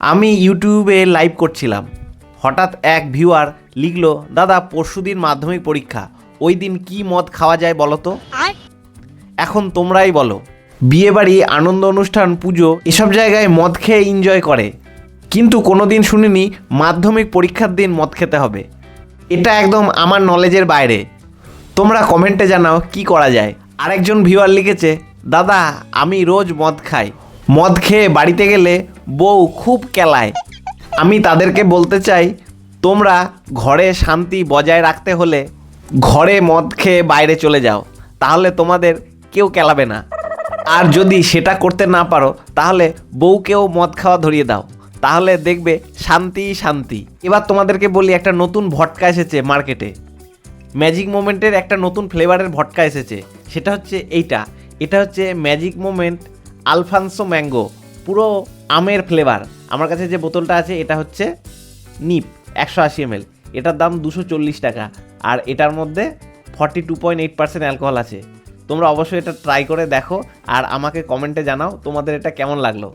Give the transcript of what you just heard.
আমি ইউটিউবে লাইভ করছিলাম, হঠাৎ এক ভিউয়ার লিখলো, দাদা পরশুদিন মাধ্যমিক পরীক্ষা, ওই দিন কি মদ খাওয়া যায় বলো তো। এখন তোমরাই বলো, বিয়েবাড়ি, আনন্দ অনুষ্ঠান, পুজো এসব জায়গায় মদ খেয়ে এনজয় করে, কিন্তু কোনোদিন শুনিনি মাধ্যমিক পরীক্ষার দিন মদ খেতে হবে। এটা একদম আমার নলেজের বাইরে। তোমরা কমেন্টে জানাও কি করা যায়। আরেকজন ভিউয়ার লিখেছে, দাদা আমি রোজ মদ খাই, মদ খেয়ে বাড়িতে গেলে বউ খুব কেলায়। আমি তাদেরকে বলতে চাই, তোমরা ঘরে শান্তি বজায় রাখতে হলে ঘরে মদ খেয়ে বাইরে চলে যাও, তাহলে তোমাদের কেউ কেলাবে না। আর যদি সেটা করতে না পারো তাহলে বউকেও মদ খাওয়া ধরিয়ে দাও, তাহলে দেখবে শান্তি শান্তি। এবার তোমাদেরকে বলি, একটা নতুন ভটকা এসেছে মার্কেটে। ম্যাজিক মোমেন্টের একটা নতুন ফ্লেভারের ভটকা এসেছে, সেটা হচ্ছে এটা হচ্ছে ম্যাজিক মোমেন্ট আলফানসো ম্যাঙ্গো, পুরো আমের ফ্লেভার। আমার কাছে যে বোতলটা আছে এটা হচ্ছে নিপ 180 ml, এটার দাম 240 টাকা, আর এটার মধ্যে 42.8% অ্যালকোহল আছে। তোমরা অবশ্যই এটা ট্রাই করে দেখো আর আমাকে কমেন্টে জানাও তোমাদের এটা কেমন লাগলো।